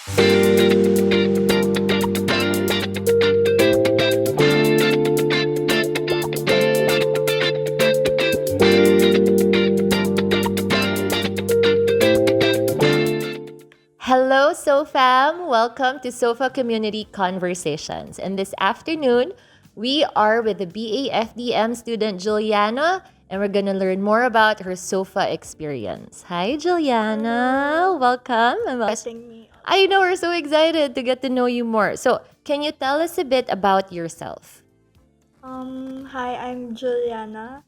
Hello, SoFam. Welcome to SoFA Community Conversations. And this afternoon, we are with the BA-FDM student Juliana, and we're going to learn more about her SoFA experience. Hi, Juliana. Hello. Welcome. Inviting me. I know we're so excited to get to know you more. So, can you tell us a bit about yourself? Hi, I'm Juliana.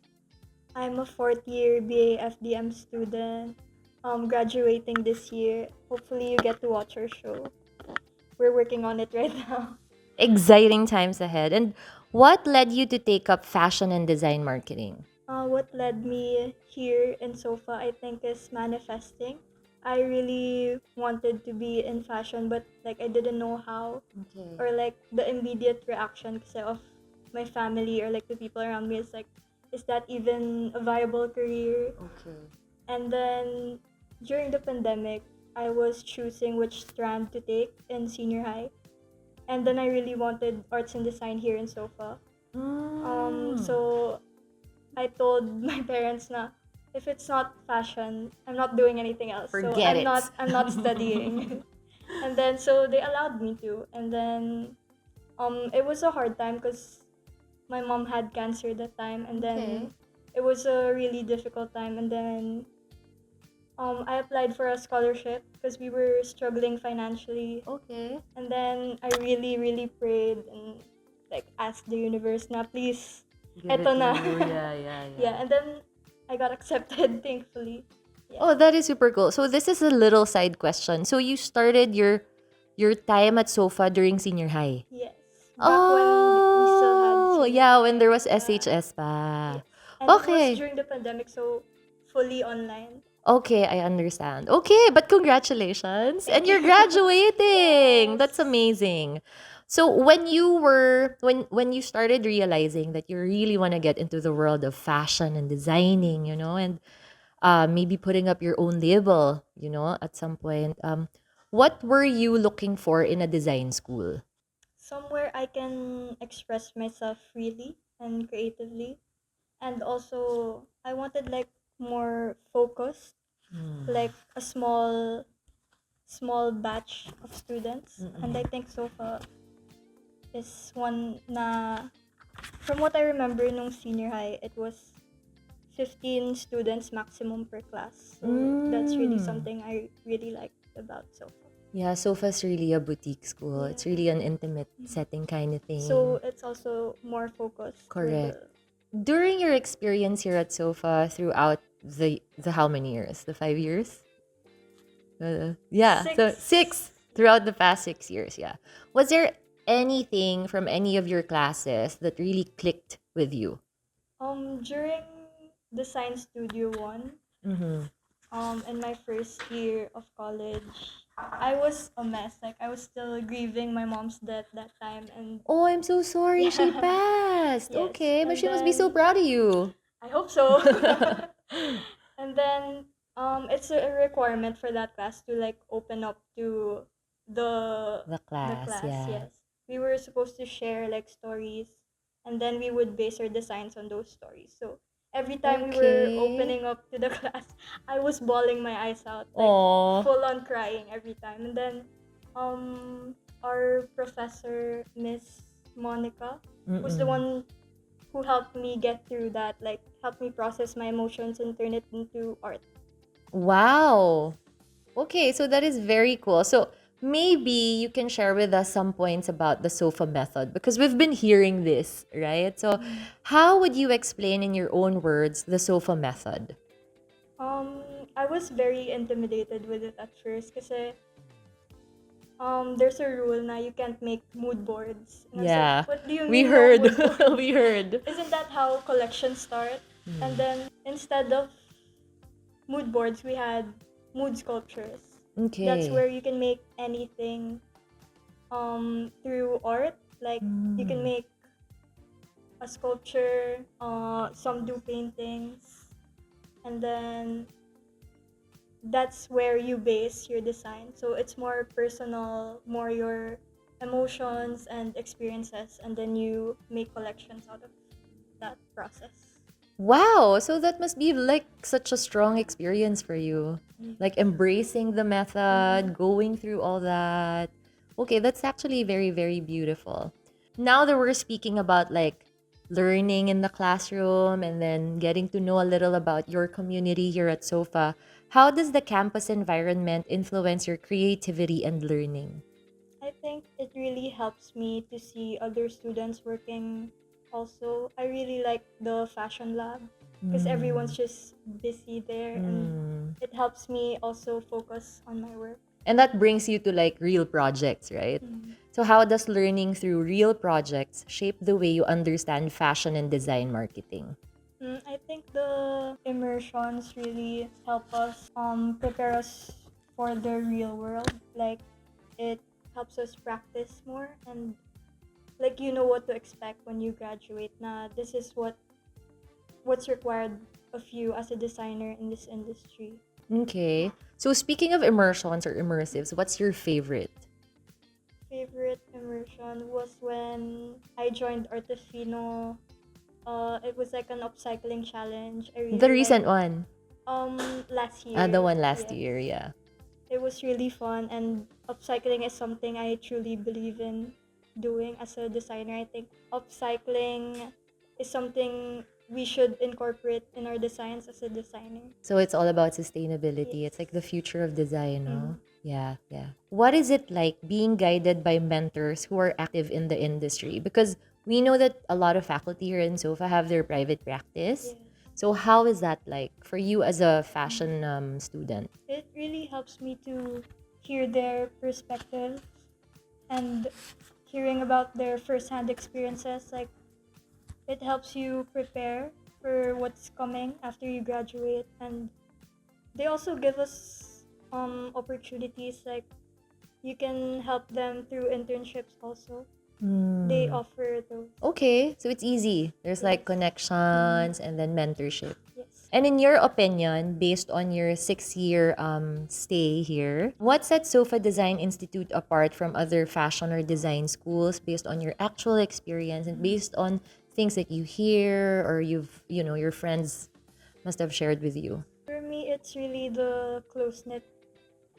I'm a fourth year BA-FDM student. Graduating this year. Hopefully you get to watch our show. We're working on it right now. Exciting times ahead. And what led you to take up fashion and design marketing? What led me here in SoFA, I think, is manifesting. I really wanted to be in fashion, but like I didn't know how, Okay. or like the immediate reaction kasi of my family or like the people around me is like, is that even a viable career? Okay. And then during the pandemic, I was choosing which strand to take in senior high, and then I really wanted arts and design here in SoFA. So I told my parents na if it's not fashion, I'm not doing anything else. So Forget it. I'm not studying. And then so they allowed me to. And then it was a hard time because my mom had cancer that time, and then Okay. it was a really difficult time. And then I applied for a scholarship because we were struggling financially. Okay. And then I really, really prayed and like asked the universe na please, eto na. Yeah, and then I got accepted, thankfully. Yeah. Oh, that is super cool. So this is a little side question. So you started your time at SoFA during senior high. Yes. Back when we still had Yeah, when there was yeah. SHS pa. Yes. And it Okay. was during the pandemic, so fully online. Okay, I understand. Okay, but congratulations. And you're graduating. That's amazing. So when you started realizing that you really want to get into the world of fashion and designing, and maybe putting up your own label, at some point, what were you looking for in a design school? Somewhere I can express myself freely and creatively. And also I wanted like more focused, like a small batch of students. And I think SoFA is one na, from what I remember nung senior high, it was 15 students maximum per class. So that's really something I really liked about SoFA. Yeah, SoFa's really a boutique school. It's really an intimate setting kind of thing. So it's also more focused. Correct. During your experience here at SoFA throughout the how many years? The 5 years? So 6 throughout the past 6 years, yeah. Was there anything from any of your classes that really clicked with you? During the Science Studio 1, in my first year of college, I was a mess. Like I was still grieving my mom's death that time, and Oh, I'm so sorry she passed. Yes, Okay, but and she must be so then- proud of you. I hope so. And then it's a requirement for that class to like open up to the The class, yeah. Yes. We were supposed to share like stories, and then we would base our designs on those stories. So every time we were Okay. opening up to the class, I was bawling my eyes out, like Aw. full on crying every time. And then our professor, Miss Monica, was the one who helped me get through that, like helped me process my emotions and turn it into art. Wow. Okay, so that is very cool. So maybe you can share with us some points about the SOFA method because we've been hearing this, right? So how would you explain in your own words the SOFA method? I was very intimidated with it at first kasi there's a rule na you can't make mood boards. And I was Yeah. like, what do you We mean heard. no mood boards? We heard. Isn't that how collections start? And then instead of mood boards, we had mood sculptures. Okay. That's where you can make anything through art. Like you can make a sculpture, some do paintings, and then that's where you base your design. So it's more personal, more your emotions and experiences, and then you make collections out of that process. Wow, so that must be like such a strong experience for you. Like embracing the method, going through all that. Okay, that's actually very, very beautiful. Now that we're speaking about like learning in the classroom and then getting to know a little about your community here at SoFA, how does the campus environment influence your creativity and learning? I think it really helps me to see other students working also. I really like the fashion lab because everyone's just busy there, and it helps me also focus on my work. And that brings you to like real projects, right? So how does learning through real projects shape the way you understand fashion and design marketing? I think the immersions really help us prepare us for the real world. Like it helps us practice more, and like you know what to expect when you graduate. Nah, this is what's required of you as a designer in this industry. Okay. So speaking of immersions or immersives, what's your favorite? Favorite immersion was when I joined Artefino. It was like an upcycling challenge. I The really recent liked one. last year. The one last Yes. year, yeah. It was really fun, and upcycling is something I truly believe in doing as a designer. I think upcycling is something we should incorporate in our designs as a designer. So it's all about sustainability. It's like the future of design, no? Yeah, yeah. What is it like being guided by mentors who are active in the industry? Because we know that a lot of faculty here in SoFA have their private practice. Yeah. So how is that like for you as a fashion student? It really helps me to hear their perspective and hearing about their first-hand experiences. Like it helps you prepare for what's coming after you graduate, and they also give us opportunities. Like you can help them through internships also. They offer those. Okay, so it's easy. There's like Yes. connections and then mentorship. Yes. And in your opinion, based on your 6-year stay here, what sets SoFA Design Institute apart from other fashion or design schools based on your actual experience and based on things that you hear or your friends must have shared with you? For me, it's really the close-knit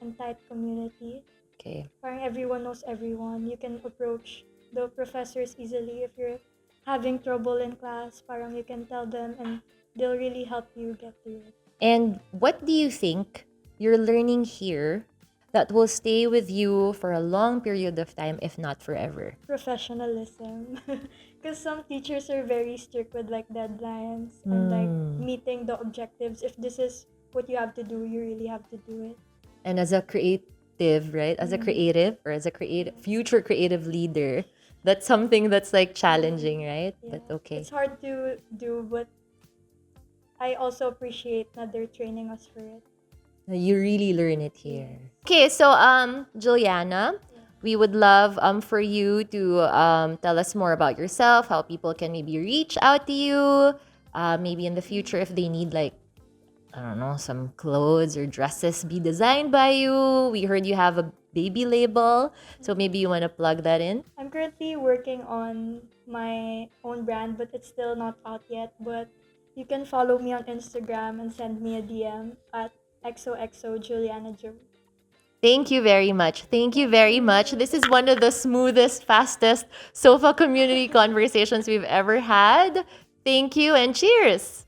and tight community. Okay. Parang everyone knows everyone. You can approach the professors easily if you're having trouble in class. Parang you can tell them, and they'll really help you get through it. And what do you think you're learning here that will stay with you for a long period of time, if not forever? Professionalism. Because some teachers are very strict with like deadlines and like meeting the objectives. If this is what you have to do, you really have to do it. And as a creative, right? As a creative or as a future creative leader, that's something that's like challenging, right? Yeah. But okay. It's hard to do, but I also appreciate that they're training us for it. You really learn it here. Okay, so Juliana, we would love for you to tell us more about yourself, how people can maybe reach out to you, maybe in the future if they need like I don't know, some clothes or dresses be designed by you. We heard you have a baby label, so maybe you want to plug that in. I'm currently working on my own brand, but it's still not out yet. But you can follow me on Instagram and send me a DM at XOXO Juliana Jouie. Thank you very much. Thank you very much. This is one of the smoothest, fastest SoFA community conversations we've ever had. Thank you and cheers.